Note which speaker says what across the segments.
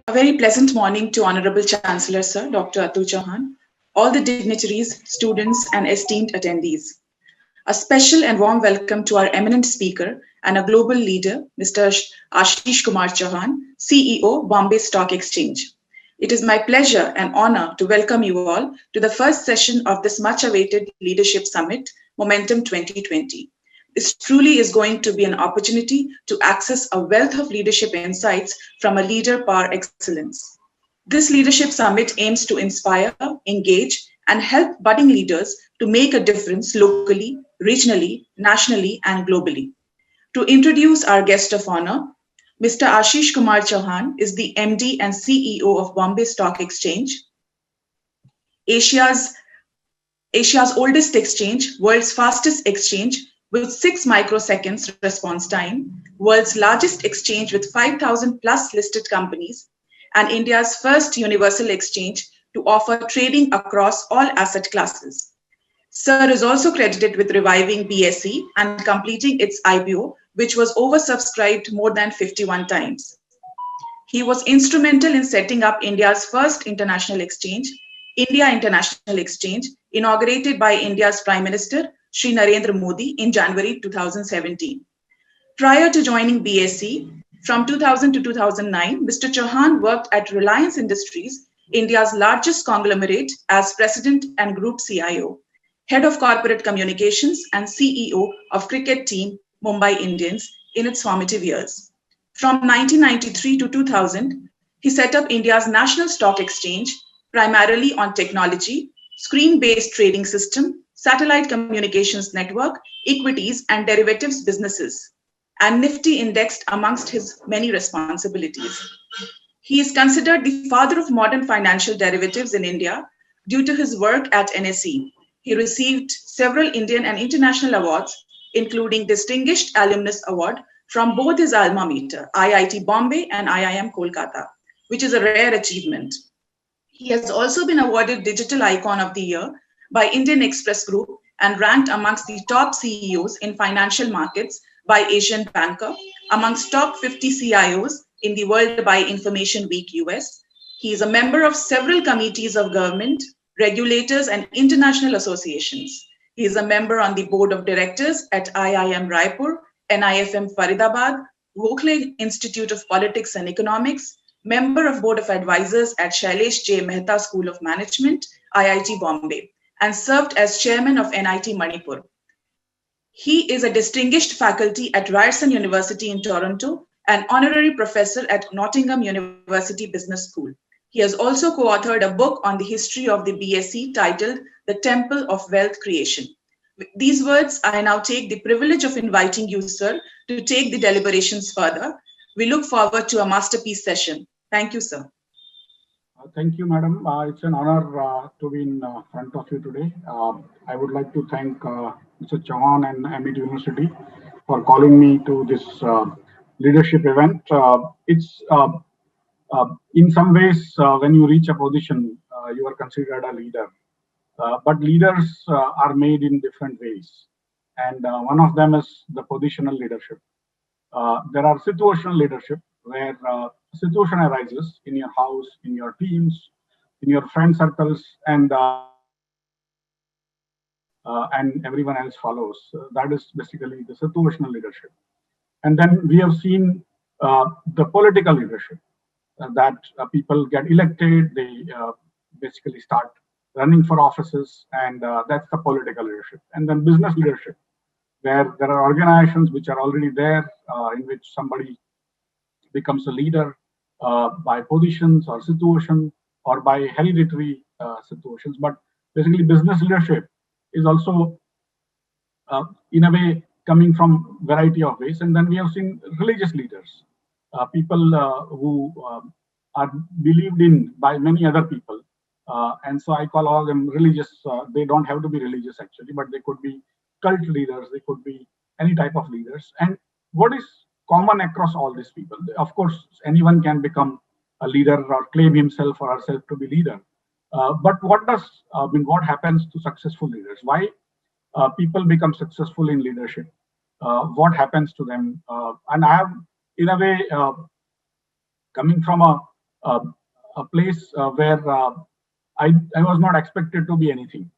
Speaker 1: A very pleasant morning to Honorable Chancellor Sir Dr. Atul Chauhan, all the dignitaries, students, and esteemed attendees. A special and warm welcome to our eminent speaker and a global leader, Mr. Ashish Kumar Chauhan, CEO, Bombay Stock Exchange. It is my pleasure and honor to welcome you all to the first session of this much-awaited Leadership Summit, Momentum 2020. This truly is going to be an opportunity to access a wealth of leadership insights from a leader par excellence. This leadership summit aims to inspire, engage, and help budding leaders to make a difference locally, regionally, nationally, and globally. To introduce our guest of honor, Mr. Ashish Kumar Chauhan is the MD and CEO of Bombay Stock Exchange, Asia's oldest exchange, world's fastest exchange with 6 microseconds response time, world's largest exchange with 5,000 plus listed companies, and India's first universal exchange to offer trading across all asset classes. Sir is also credited with reviving BSE and completing its IPO, which was oversubscribed more than 51 times. He was instrumental in setting up India's first international exchange, India International Exchange, inaugurated by India's Prime Minister, Shri Narendra Modi in January 2017. Prior to joining BSE, from 2000 to 2009, Mr. Chauhan worked at Reliance Industries, India's largest conglomerate, as President and Group CIO, Head of Corporate Communications and CEO of cricket team Mumbai Indians in its formative years. From 1993 to 2000, he set up India's national stock exchange, primarily on technology, screen-based trading system, satellite communications network, equities and derivatives businesses, and Nifty indexed amongst his many responsibilities. He is considered the father of modern financial derivatives in India due to his work at NSE. He received several Indian and international awards, including Distinguished Alumnus Award from both his alma mater, IIT Bombay and IIM Kolkata, which is a rare achievement. He has also been awarded Digital Icon of the Year by Indian Express Group and ranked amongst the top CEOs in financial markets by Asian Banker, amongst top 50 CIOs in the world by Information Week US. He is a member of several committees of government, regulators, and international associations. He is a member on the board of directors at IIM Raipur, NIFM Faridabad, Gokhale Institute of Politics and Economics, member of Board of Advisors at Shailesh J. Mehta School of Management, IIT Bombay, and served as chairman of NIT Manipur. He is a distinguished faculty at Ryerson University in Toronto and honorary professor at Nottingham University Business School. He has also co-authored a book on the history of the BSE titled The Temple of Wealth Creation. With these words, I now take the privilege of inviting you, sir, to take the deliberations further. We look forward to a masterpiece session. Thank you, sir.
Speaker 2: Thank you, madam. It's an honor to be in front of you today. I would like to thank Mr. Chauhan and Amit University for calling me to this leadership event. It's in some ways, when you reach a position, you are considered a leader. But leaders are made in different ways. And one of them is the positional leadership. There are situational leadership where situation arises in your house, in your teams, in your friend circles, and everyone else follows. That is basically the situational leadership. And then we have seen the political leadership that people get elected, they basically start running for offices, and that's the political leadership. And then business leadership, where there are organizations which are already there, in which somebody becomes a leader by positions or situation or by hereditary situations. But basically, business leadership is also, in a way, coming from variety of ways. And then we have seen religious leaders, people who are believed in by many other people. And so I call all them religious. They don't have to be religious actually, but they could be cult leaders, they could be any type of leaders. And what is common across all these people? Of course, anyone can become a leader or claim himself or herself to be leader. But what happens to successful leaders? Why people become successful in leadership? What happens to them? And I have, in a way, coming from a uh, a place where I was not expected to be anything.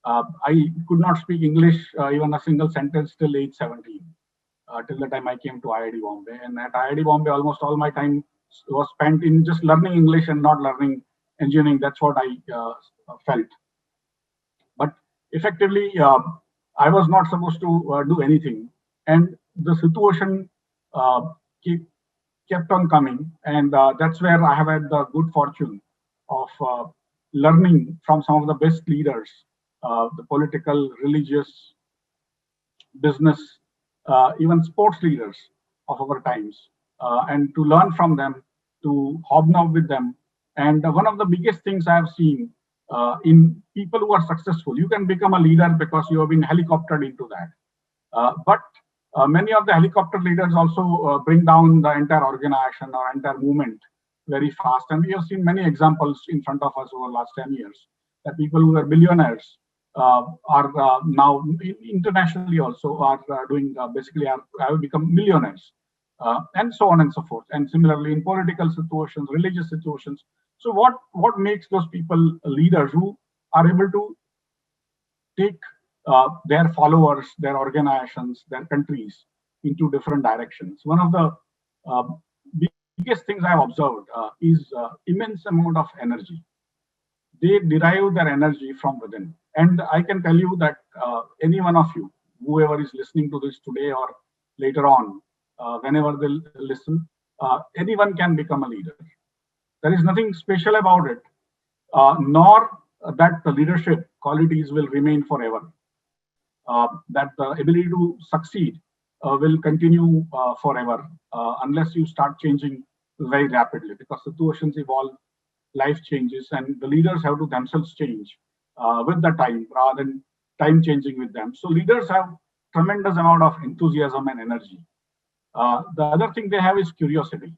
Speaker 2: I could not speak English even a single sentence till age 17, till the time I came to IIT Bombay. And at IIT Bombay, almost all my time was spent in just learning English and not learning engineering. That's what I felt. But effectively, I was not supposed to do anything. And the situation uh, keep, kept on coming. And that's where I have had the good fortune of learning from some of the best leaders, the political, religious, business, even sports leaders of our times, and to learn from them, to hobnob with them. And one of the biggest things I have seen in people who are successful, you can become a leader because you have been helicoptered into that. But many of the helicopter leaders also bring down the entire organization or entire movement very fast. And we have seen many examples in front of us over the last 10 years that people who were billionaires are now internationally also are doing basically are have become millionaires, and so on and so forth. And similarly in political situations, religious situations. So what makes those people leaders who are able to take their followers, their organizations, their countries into different directions? One of the uh, biggest things I have observed is immense amount of energy. They derive their energy from within. And I can tell you that any one of you, whoever is listening to this today or later on, whenever they listen, anyone can become a leader. There is nothing special about it, nor that the leadership qualities will remain forever. That the ability to succeed will continue forever unless you start changing very rapidly, because situations evolve, life changes, and the leaders have to themselves change with the time rather than time changing with them. So leaders have tremendous amount of enthusiasm and energy. The other thing they have is curiosity.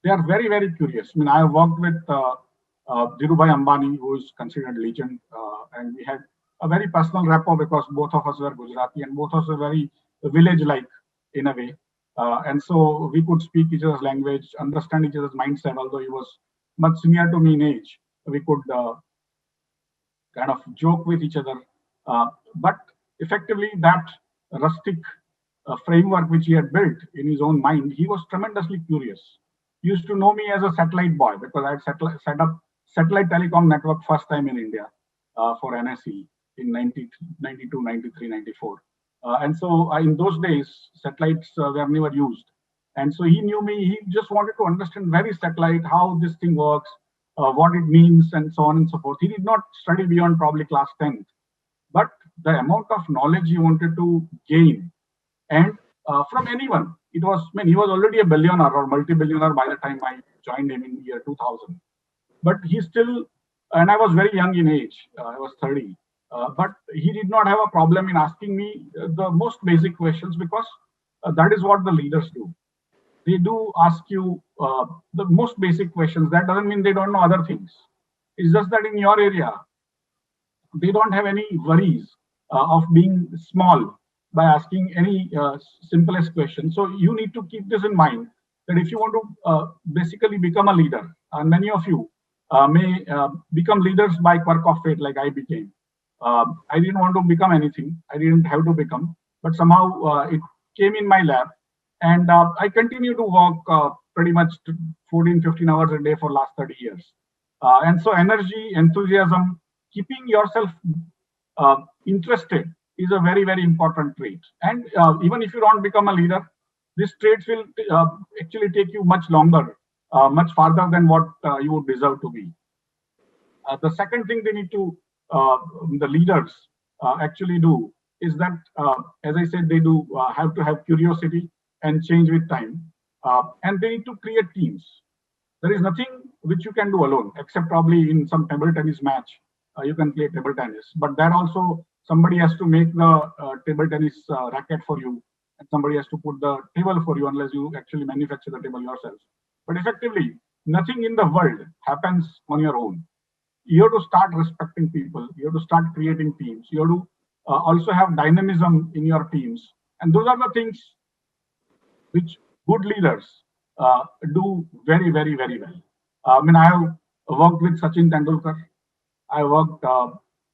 Speaker 2: They are very, very curious. I mean, I have worked with Dhirubhai Ambani, who is considered a legend, and we had a very personal rapport because both of us were Gujarati and both of us were very village-like in a way. And so we could speak each other's language, understand each other's mindset, although he was much senior to me in age. We could kind of joke with each other. But effectively, that rustic framework which he had built in his own mind, he was tremendously curious. He used to know me as a satellite boy because I had set up satellite telecom network first time in India for NSE in 92, 93, 94. And so in those days, satellites were never used. And so he knew me. He just wanted to understand very satellite, how this thing works, what it means, and so on and so forth. He did not study beyond probably class 10th, but the amount of knowledge he wanted to gain, and from anyone, it was, I mean, he was already a billionaire or multi-billionaire by the time I joined him in year 2000. But he still, and I was very young in age, I was 30, but he did not have a problem in asking me the most basic questions because that is what the leaders do. They do ask you the most basic questions. That doesn't mean they don't know other things. It's just that in your area, they don't have any worries of being small by asking any simplest question. So you need to keep this in mind that if you want to basically become a leader, and many of you may become leaders by quirk of fate, like I became. I didn't want to become anything. I didn't have to become, but somehow it came in my lap, and I continue to work pretty much 14, 15 hours a day for last 30 years. And so energy, enthusiasm, keeping yourself interested is a very, very important trait. And even if you don't become a leader, these traits will actually take you much longer, much farther than what you would deserve to be. The second thing they need to, uh, the leaders actually do is that, as I said, they do have to have curiosity and change with time. And they need to create teams. There is nothing which you can do alone, except probably in some table tennis match, you can play table tennis. But there also somebody has to make the table tennis racket for you, and somebody has to put the table for you, unless you actually manufacture the table yourself. But effectively, nothing in the world happens on your own. You have to start respecting people. You have to start creating teams. You have to also have dynamism in your teams. And those are the things which good leaders do very, very, very well. I mean, I have worked with Sachin Tendulkar. I worked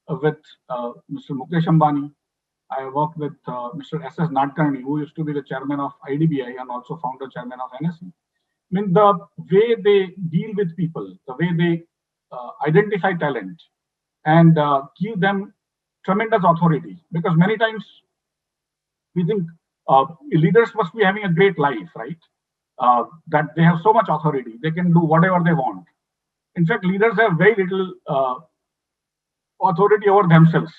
Speaker 2: with Mr. Mukesh Ambani. I worked with Mr. S.S. Nadkarni, who used to be the chairman of IDBI and also founder chairman of NSE. I mean, the way they deal with people, the way they identify talent and give them tremendous authority. Because many times we think leaders must be having a great life, right? That they have so much authority, they can do whatever they want. In fact, leaders have very little authority over themselves.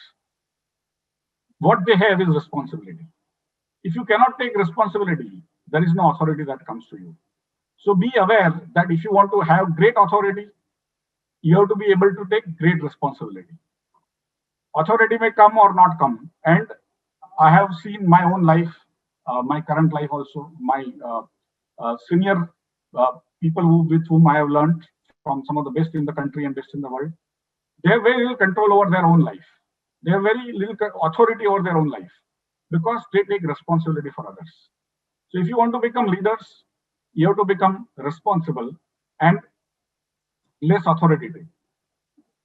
Speaker 2: What they have is responsibility. If you cannot take responsibility, there is no authority that comes to you. So be aware that if you want to have great authority, you have to be able to take great responsibility. Authority may come or not come. And I have seen my own life, my current life also, my senior people with whom I have learned from some of the best in the country and best in the world. They have very little control over their own life. They have very little authority over their own life because they take responsibility for others. So if you want to become leaders, you have to become responsible and less authoritative.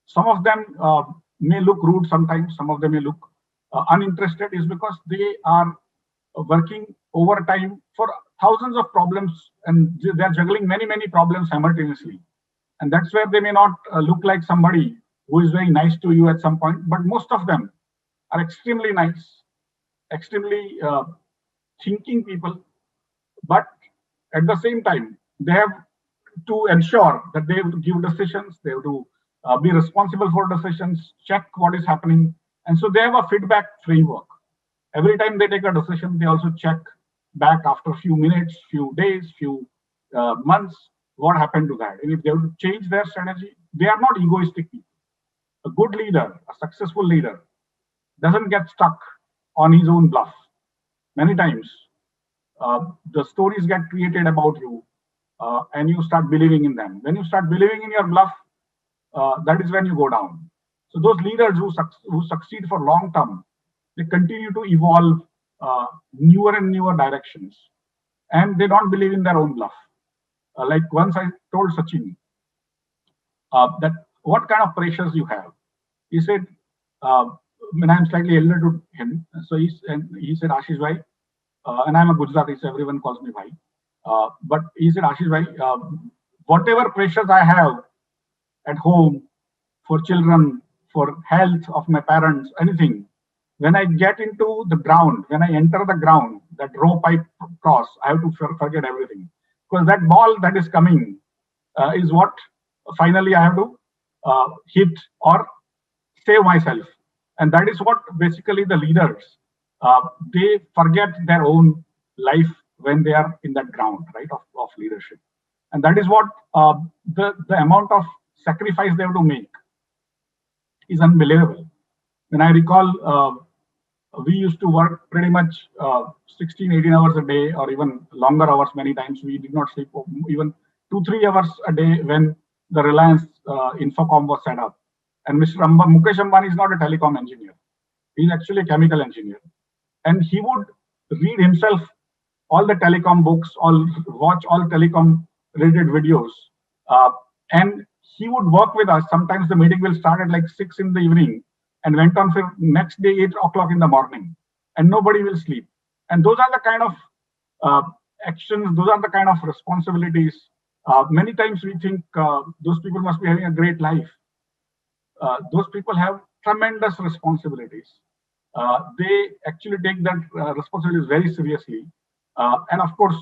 Speaker 2: Some of them may look rude sometimes, some of them may look uninterested, is because they are working overtime for thousands of problems and they're juggling many, many problems simultaneously. And that's where they may not look like somebody who is very nice to you at some point, but most of them are extremely nice, extremely thinking people. But at the same time, they have to ensure that they have to give decisions, they have to be responsible for decisions, check what is happening. And so they have a feedback framework. Every time they take a decision, they also check back after a few minutes, few days, few months, what happened to that. And if they have to change their strategy, they are not egoistic people. A good leader, a successful leader, doesn't get stuck on his own bluff. Many times, the stories get created about you, and you start believing in them. When you start believing in your bluff, that is when you go down. So those leaders who succeed for long term, they continue to evolve newer and newer directions, and they don't believe in their own bluff. Like once I told Sachin that what kind of pressures you have. He said, when I'm slightly elder to him, so he said, Ashish bhai, and I'm a Gujarati, so everyone calls me bhai. But he said, Ashish bhai, whatever pressures I have at home, for children, for health of my parents, anything, when I get into the ground, when I enter the ground, that rope I cross, I have to forget everything. Because that ball that is coming is what finally I have to hit or save myself. And that is what basically the leaders, they forget their own life when they are in that ground, right, of leadership. And that is what the amount of sacrifice they have to make is unbelievable. When I recall, we used to work pretty much 16, 18 hours a day, or even longer hours many times. We did not sleep even 2, 3 hours a day when the Reliance Infocom was set up. And Mr. Mukesh Ambani is not a telecom engineer. He's actually a chemical engineer. And he would read himself all the telecom books, watch all telecom related videos. And he would work with us. Sometimes the meeting will start at like 6 in the evening and went on for next day 8 o'clock in the morning, and nobody will sleep. And those are the kind of actions, those are the kind of responsibilities. Many times we think those people must be having a great life. Those people have tremendous responsibilities. They actually take that responsibilities very seriously. And of course,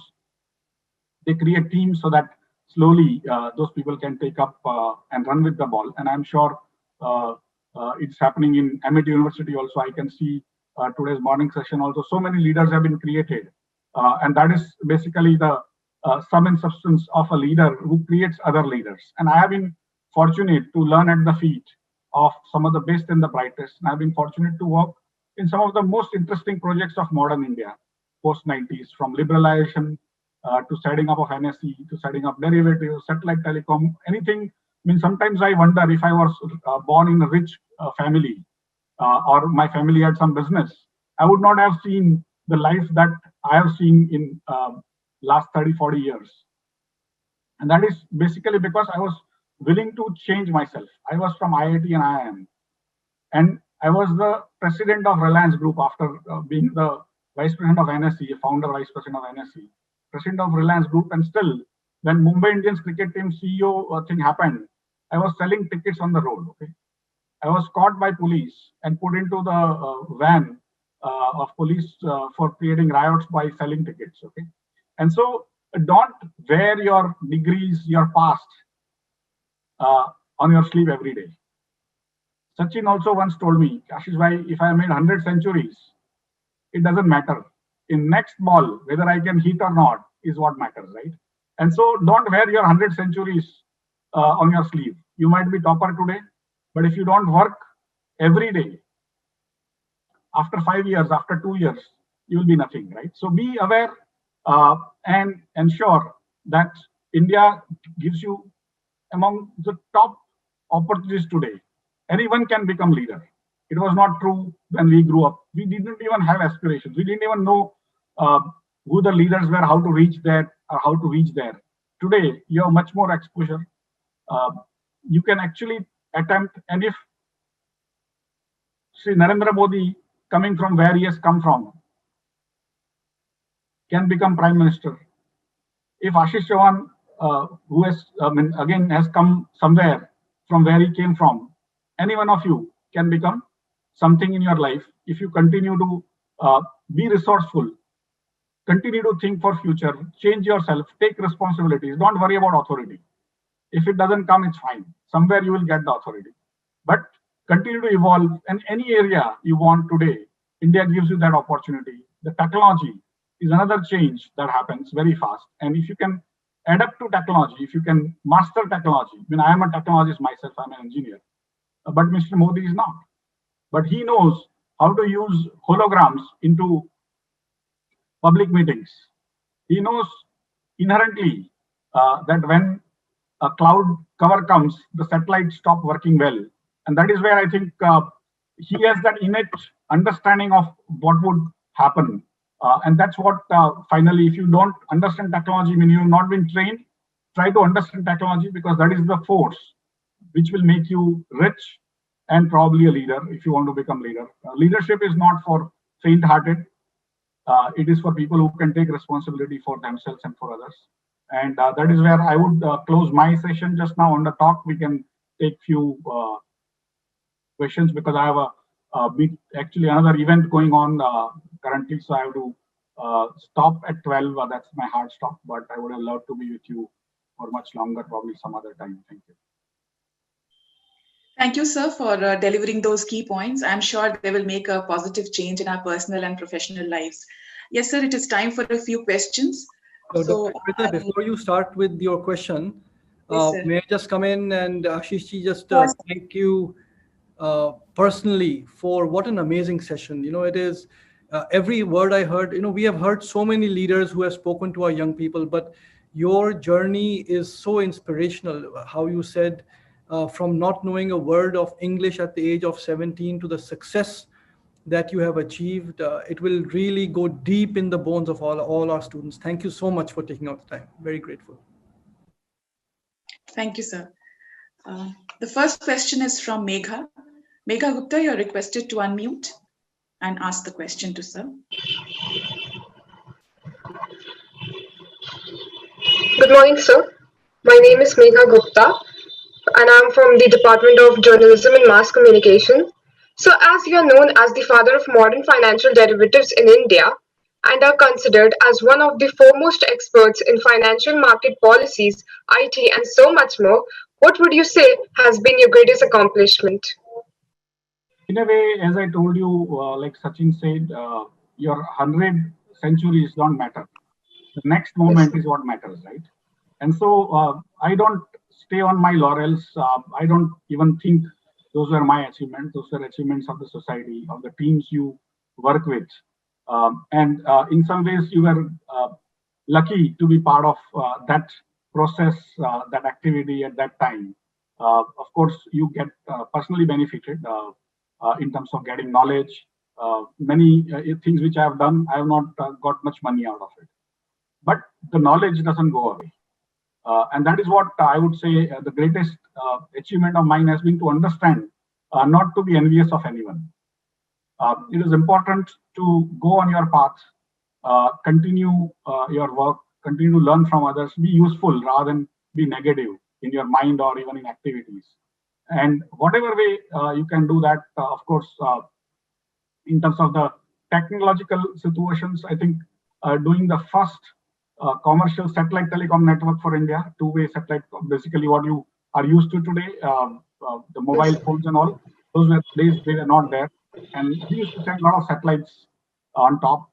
Speaker 2: they create teams so that slowly those people can take up and run with the ball. And I'm sure it's happening in MIT University also. I can see today's morning session also. So many leaders have been created. And that is basically the sum and substance of a leader who creates other leaders. And I have been fortunate to learn at the feet of some of the best and the brightest. And I've been fortunate to work in some of the most interesting projects of modern India, post-90s, from liberalization to setting up of NSE, to setting up derivatives, satellite telecom, anything. I mean, sometimes I wonder if I was born in a rich family or my family had some business, I would not have seen the life that I have seen in last 30, 40 years. And that is basically because I was willing to change myself. I was from IIT and IIM, and I was the president of Reliance Group after being the vice president of NSE, founder vice president of NSE, president of Reliance Group, and still, when Mumbai Indians cricket team CEO thing happened, I was selling tickets on the road. Okay, I was caught by police and put into the van of police for creating riots by selling tickets. Okay, and so don't wear your degrees, your past uh, on your sleeve every day. Sachin also once told me, Ashish bhai, if I made 100 centuries, it doesn't matter. In next ball, whether I can hit or not is what matters, right? And so don't wear your 100 centuries on your sleeve. You might be topper today, but if you don't work every day, after 5 years, after 2 years, you will be nothing, right? So be aware and ensure that India gives you among the top opportunities today. Anyone can become leader. It was not true when we grew up. We didn't even have aspirations. We didn't even know uh, who the leaders were, how to reach there, or how to reach there. Today, you have much more exposure. Uh, you can actually attempt, and if Sri Narendra Modi, coming from where he has come from, can become prime minister, if Ashish Chauhan, who has again has come somewhere from where he came from, any one of you can become something in your life if you continue to be resourceful, continue to think for future, change yourself, take responsibilities. Don't worry about authority. If it doesn't come, it's fine. Somewhere you will get the authority, but continue to evolve. And any area you want today, India gives you that opportunity. The technology is another change that happens very fast. And if you can adapt to technology, if you can master technology, I mean, I am a technologist myself, I'm an engineer, but Mr. Modi is not. But he knows how to use holograms into public meetings. He knows inherently that when a cloud cover comes, the satellites stop working well. And that is where I think he has that innate understanding of what would happen. And that's what finally, if you don't understand technology, when you have not been trained, try to understand technology, because that is the force which will make you rich and probably a leader if you want to become leader. Leadership is not for faint-hearted. It is for people who can take responsibility for themselves and for others. And that is where I would close my session just now. On the talk, we can take few questions, because I have actually another event going on currently, so I have to stop at 12. That's my hard stop, but I would have loved to be with you for much longer, probably some other time. Thank you.
Speaker 1: Thank you, sir, for delivering those key points. I'm sure they will make a positive change in our personal and professional lives. Yes, sir, it is time for a few questions.
Speaker 3: So, Dr. Shweta, before you start with your question,
Speaker 1: yes,
Speaker 3: may I just come in and Ashishji just
Speaker 1: Yes.
Speaker 3: thank you personally for what an amazing session. You know, it is every word I heard. You know, we have heard so many leaders who have spoken to our young people, but your journey is so inspirational. How you said from not knowing a word of English at the age of 17 to the success that you have achieved, it will really go deep in the bones of all our students. Thank you so much for taking out the time. Very grateful.
Speaker 1: Thank you, sir. The first question is from Megha. Megha Gupta, you're requested to unmute and ask the question to sir.
Speaker 4: Good morning, sir. My name is Megha Gupta, and I'm from the Department of Journalism and Mass Communication. So, as you are known as the father of modern financial derivatives in India and are considered as one of the foremost experts in financial market policies, IT, and so much more, what would you say has been your greatest accomplishment?
Speaker 2: In a way, as I told you, like Sachin said, your 100 centuries don't matter. The next moment is what matters, right? And so I don't stay on my laurels. I don't even think those were my achievements. Those were achievements of the society, of the teams you work with. And in some ways, you were lucky to be part of that process, that activity at that time. Of course, you get personally benefited in terms of getting knowledge. Many things which I have done, I have not got much money out of it. But the knowledge doesn't go away. And that is what I would say the greatest achievement of mine has been to understand, not to be envious of anyone. It is important to go on your path, continue your work, continue to learn from others, be useful rather than be negative in your mind or even in activities. And whatever way you can do that, of course, in terms of the technological situations, I think doing the first commercial satellite telecom network for India, two-way satellite, basically what you are used to today, the mobile phones and all, those were days they were not there. And we used to send a lot of satellites on top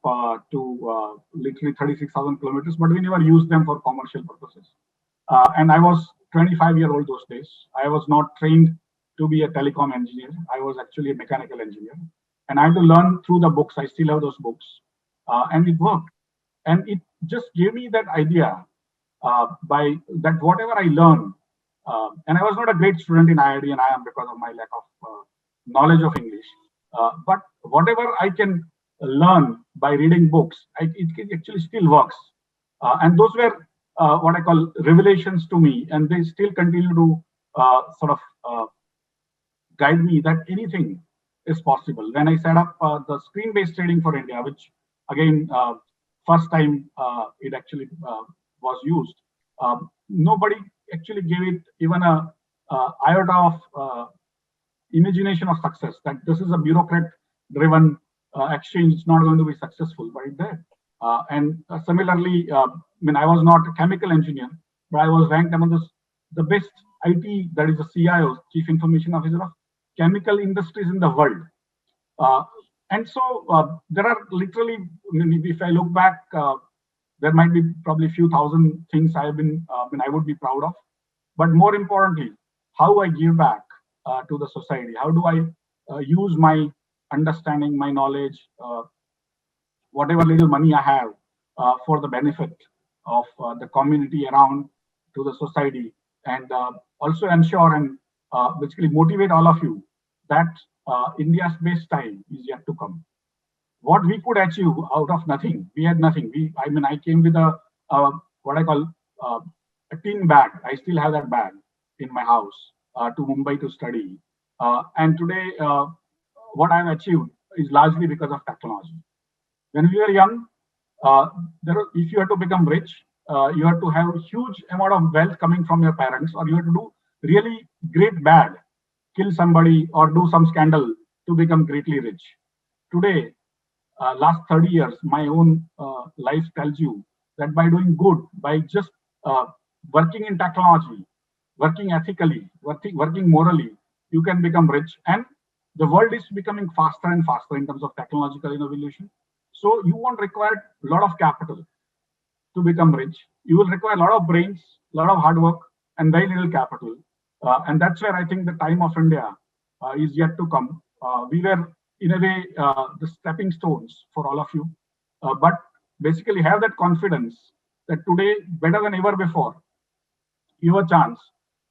Speaker 2: to literally 36,000 kilometers, but we never used them for commercial purposes. And I was 25-year-old those days. I was not trained to be a telecom engineer. I was actually a mechanical engineer. And I had to learn through the books. I still have those books. And it worked. And it just gave me that idea by that whatever I learned, and I was not a great student in IID and IIM because of my lack of knowledge of English. But whatever I can learn by reading books, it actually still works. And those were what I call revelations to me, and they still continue to sort of guide me that anything is possible. When I set up the screen-based trading for India, which again, first time it actually was used, nobody actually gave it even a iota of imagination of success, that this is a bureaucrat-driven exchange, it's not going to be successful, but it did. And similarly, I mean, I was not a chemical engineer, but I was ranked among the best IT, that is the CIO, Chief Information Officer of chemical industries in the world. And so there are literally, if I look back, there might be probably a few thousand things I would be proud of. But more importantly, how I give back to the society. How do I use my understanding, my knowledge, whatever little money I have for the benefit of the community around, to the society, and also ensure and basically motivate all of you that India's best time is yet to come. What we could achieve out of nothing, we had nothing. I came with a what I call a tin bag. I still have that bag in my house to Mumbai to study. And today, what I've achieved is largely because of technology. When we were young, if you have to become rich, you have to have a huge amount of wealth coming from your parents, or you have to do really great bad, kill somebody or do some scandal to become greatly rich. Today, last 30 years, my own life tells you that by doing good, by just working in technology, working ethically, working morally, you can become rich. And the world is becoming faster and faster in terms of technological innovation. So you won't require a lot of capital to become rich. You will require a lot of brains, a lot of hard work, and very little capital. And that's where I think the time of India is yet to come. We were, in a way, the stepping stones for all of you. But basically have that confidence that today, better than ever before, you have a chance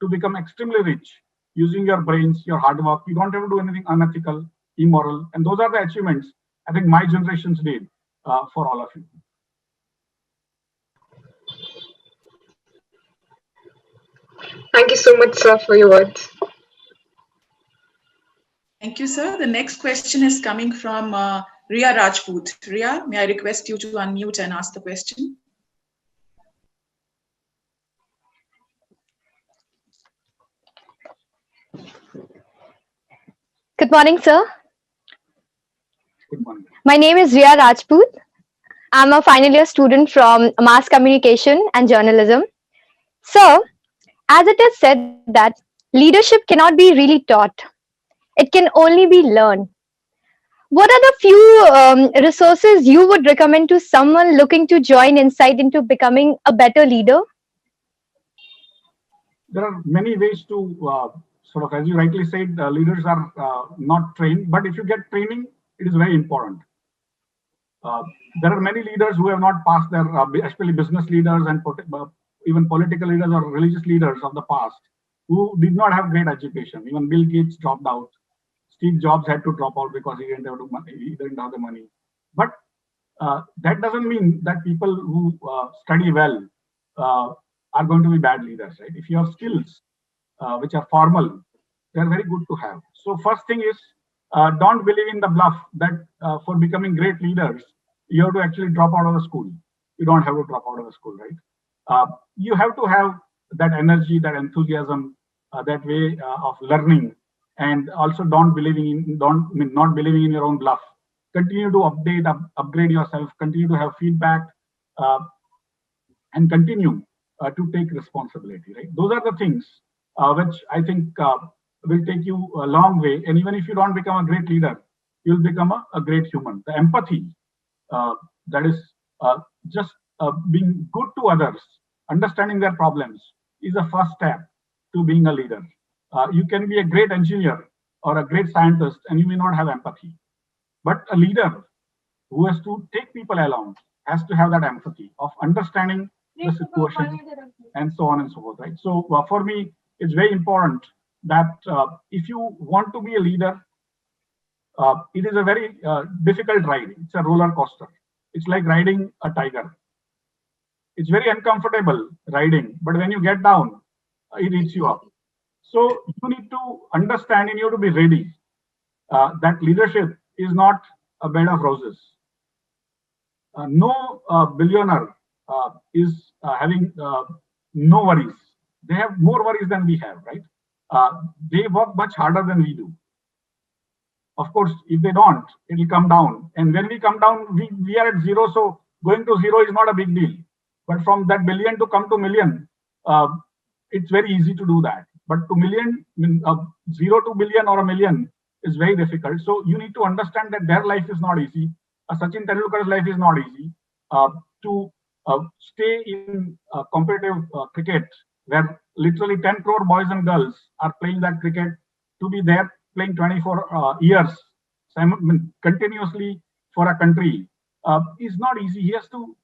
Speaker 2: to become extremely rich using your brains, your hard work. You don't have to do anything unethical, immoral. And those are the achievements I think my generations did for all of you.
Speaker 4: Thank you so much, sir, for your words.
Speaker 1: Thank you, sir. The next question is coming from Ria Rajput. Ria, may I request you to unmute and ask the question?
Speaker 5: Good morning, sir.
Speaker 2: Good morning.
Speaker 5: My name is Ria Rajput. I'm a final year student from Mass Communication and Journalism. So, as it is said that leadership cannot be really taught, it can only be learned. What are the few resources you would recommend to someone looking to join Insight into becoming a better leader?
Speaker 2: There are many ways to sort of, as you rightly said, leaders are not trained, but if you get training, it is very important. There are many leaders who have not passed their, especially business leaders and even political leaders or religious leaders of the past, who did not have great education. Even Bill Gates dropped out. Steve Jobs had to drop out because he didn't have the money. But that doesn't mean that people who study well are going to be bad leaders, right? If you have skills which are formal, they're very good to have. So first thing is, don't believe in the bluff that for becoming great leaders, you have to actually drop out of the school. You don't have to drop out of the school, right? You have to have that energy, that enthusiasm, that way of learning, and also don't believing in don't I mean, not believing in your own bluff. Continue to upgrade yourself. Continue to have feedback, uh, and continue to take responsibility. Right? Those are the things which I think will take you a long way. And even if you don't become a great leader, you'll become a great human. The empathy, uh, that is just being good to others, understanding their problems, is the first step to being a leader. You can be a great engineer or a great scientist, and you may not have empathy. But a leader who has to take people along has to have that empathy of understanding the situation and so on and so forth, right? So for me, it's very important that if you want to be a leader, it is a very difficult ride. It's a roller coaster. It's like riding a tiger. It's very uncomfortable riding, but when you get down, it eats you up. So you need to understand and you have to be ready that leadership is not a bed of roses. No billionaire is having no worries. They have more worries than we have, right? They work much harder than we do. Of course, if they don't, it will come down. And when we come down, we are at zero. So going to zero is not a big deal. But from that billion to come to million, it's very easy to do that. But to million, zero to billion or a million is very difficult. So you need to understand that their life is not easy. Sachin Tendulkar's life is not easy. To stay in competitive cricket, where literally 10 crore boys and girls are playing that cricket, to be there playing 24 years continuously for a country is not easy. He has to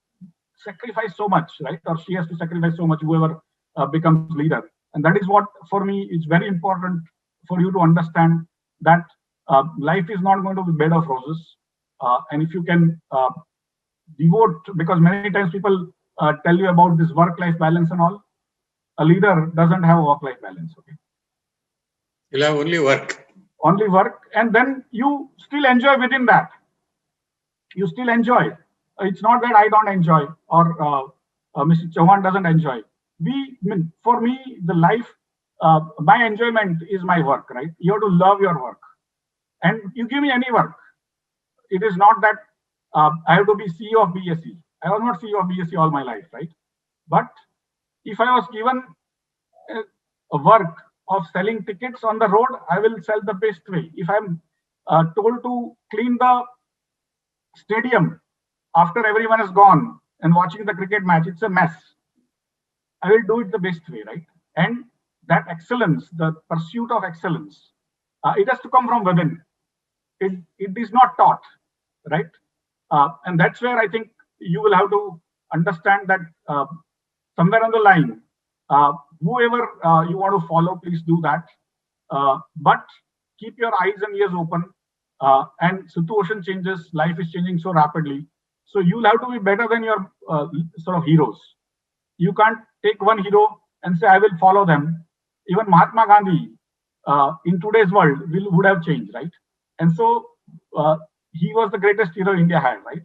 Speaker 2: sacrifice so much, right? Or she has to sacrifice so much, whoever becomes leader. And that is what, for me, is very important for you to understand that life is not going to be bed of roses. And if you can devote, because many times people tell you about this work-life balance and all, a leader doesn't have a work-life balance. Okay,
Speaker 6: you'll have
Speaker 2: only work, and then you still enjoy within that. You still enjoy. It's not that I don't enjoy or Mr. Chauhan doesn't enjoy. For me, the life, my enjoyment is my work, right? You have to love your work, and you give me any work. It is not that I have to be CEO of BSE. I was not CEO of BSE all my life, right? But if I was given a work of selling tickets on the road, I will sell the best way. If I'm told to clean the stadium after everyone is gone and watching the cricket match, it's a mess. I will do it the best way, right? And that excellence, the pursuit of excellence, it has to come from within. It is not taught, right? And that's where I think you will have to understand that somewhere on the line, whoever you want to follow, please do that. But keep your eyes and ears open. And situation changes, life is changing so rapidly. So you'll have to be better than your sort of heroes. You can't take one hero and say, I will follow them. Even Mahatma Gandhi in today's world would have changed, right? And so he was the greatest hero India had, right?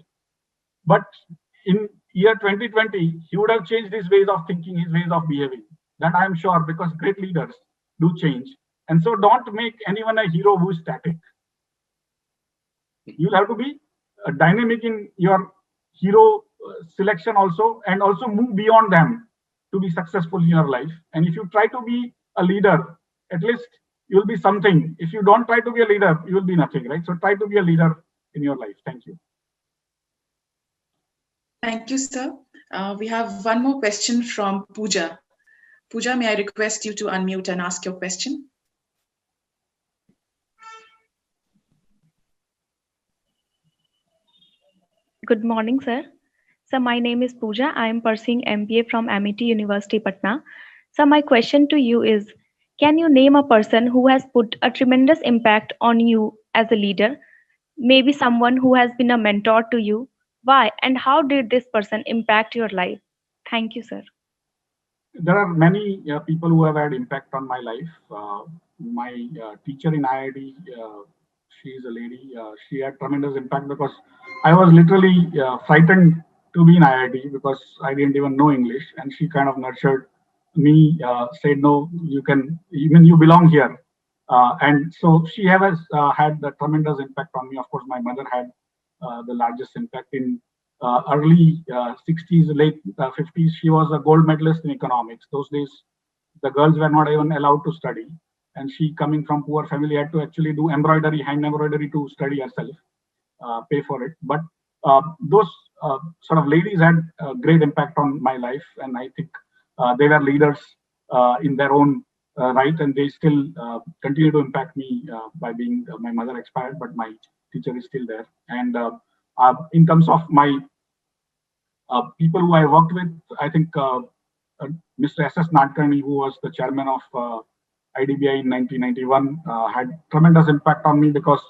Speaker 2: But in year 2020, he would have changed his ways of thinking, his ways of behaving. That I am sure, because great leaders do change. And so don't make anyone a hero who is static. You'll have to be dynamic in your hero selection also, and also move beyond them to be successful in your life. And if you try to be a leader, at least you'll be something. If you don't try to be a leader, you will be nothing, right? So try to be a leader in your life. Thank you.
Speaker 1: Thank you, sir. We have one more question from Pooja. Pooja, may I request you to unmute and ask your question?
Speaker 7: Good morning, sir. So my name is Pooja. I am pursuing MBA from MIT University, Patna. So my question to you is, can you name a person who has put a tremendous impact on you as a leader? Maybe someone who has been a mentor to you. Why and how did this person impact your life? Thank you, sir.
Speaker 2: there are many people who have had impact on my life. My teacher in IIT, she is a lady. She had tremendous impact because I was literally frightened to be in IIT because I didn't even know English, and she kind of nurtured me. Said, "No, you can. Even you belong here." And so she has had a tremendous impact on me. Of course, my mother had the largest impact in early 60s, late 50s. She was a gold medalist in economics. Those days, the girls were not even allowed to study. And she, coming from poor family, had to actually do embroidery, hand embroidery to study herself, pay for it. But those sort of ladies had a great impact on my life. And I think they were leaders in their own right. And they still continue to impact me by being my mother expired, but my teacher is still there. And in terms of my people who I worked with, I think Mr. S.S. Nadkarni, who was the chairman of IDBI in 1991, had tremendous impact on me because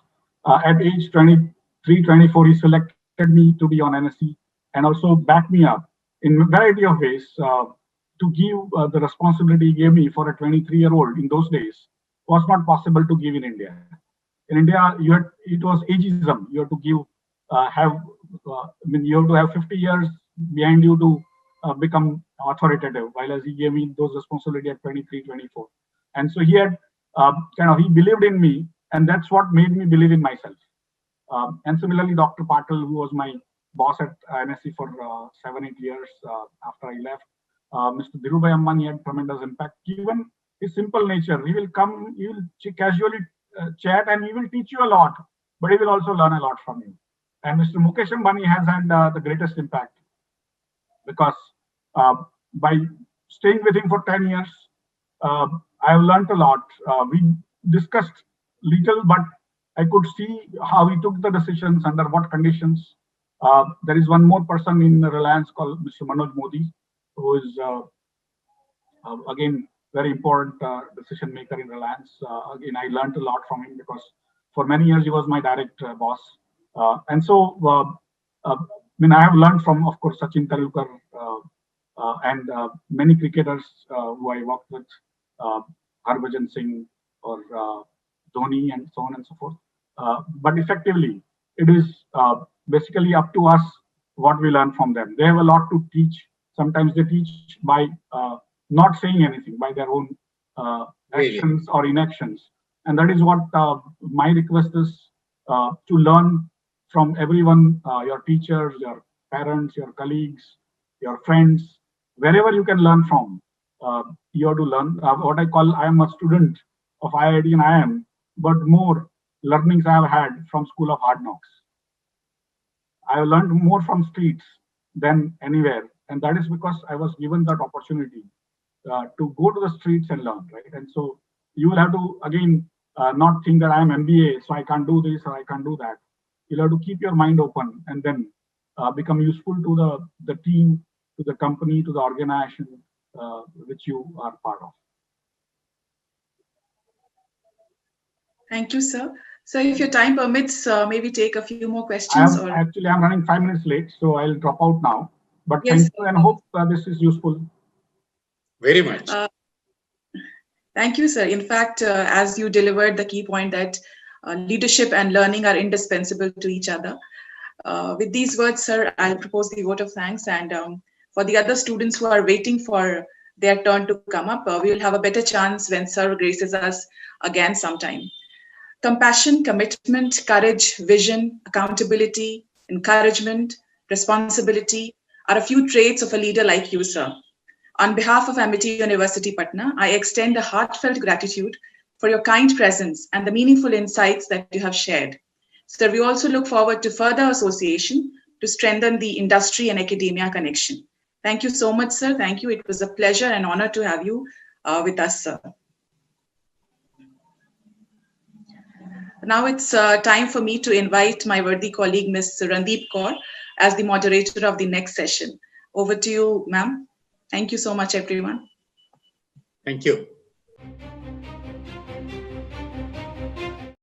Speaker 2: at age 23, 24, he selected me to be on NSE and also backed me up in a variety of ways to give the responsibility he gave me for a 23-year-old in those days was not possible to give in India. In India, it was ageism. You had to give, you have to have 50 years behind you to become authoritative, while as he gave me those responsibility at 23, 24. And so he had he believed in me, and that's what made me believe in myself. And similarly, Dr. Patil, who was my boss at NSE for 7-8 years after I left, Mr. Dhirubhai Ambani had tremendous impact. Given his simple nature, he will come, he will casually chat, and he will teach you a lot, but he will also learn a lot from you. And Mr. Mukesh Ambani has had the greatest impact because by staying with him for 10 years, I have learned a lot. We discussed little, but I could see how he took the decisions, under what conditions. There is one more person in Reliance called Mr. Manoj Modi, who is again very important decision maker in Reliance. Again, I learned a lot from him because for many years he was my direct boss. And so, I have learned from, of course, Sachin Tendulkar and many cricketers who I worked with, Harbhajan Singh or Dhoni, and so on and so forth. But effectively, it is basically up to us what we learn from them. They have a lot to teach. Sometimes they teach by not saying anything, by their own actions or inactions. And that is what my request is, to learn from everyone, your teachers, your parents, your colleagues, your friends, wherever you can learn from. You have to learn. What I call, I am a student of IIT and IIM, but more learnings I have had from School of Hard Knocks. I have learned more from streets than anywhere. And that is because I was given that opportunity to go to the streets and learn, right? And so you will have to, again, not think that I am MBA, so I can't do this or I can't do that. You'll have to keep your mind open and then become useful to the team, to the company, to the organization which you are part of.
Speaker 1: Thank you, sir. So if your time permits, maybe take a few more questions.
Speaker 2: Actually, I'm running 5 minutes late, so I'll drop out now. But yes, thank you, and hope this is useful.
Speaker 6: Very much.
Speaker 1: Thank you, sir. In fact, as you delivered the key point that leadership and learning are indispensable to each other. With these words, sir, I'll propose the vote of thanks. And for the other students who are waiting for their turn to come up, we will have a better chance when sir graces us again sometime. Compassion, commitment, courage, vision, accountability, encouragement, responsibility are a few traits of a leader like you, sir. On behalf of Amity University, Patna, I extend a heartfelt gratitude for your kind presence and the meaningful insights that you have shared. Sir, we also look forward to further association to strengthen the industry and academia connection. Thank you so much, sir. Thank you. It was a pleasure and honor to have you with us, sir. Now it's time for me to invite my worthy colleague, Ms. Randeep Kaur, as the moderator of the next session. Over to you, ma'am. Thank you so much, everyone.
Speaker 6: Thank you.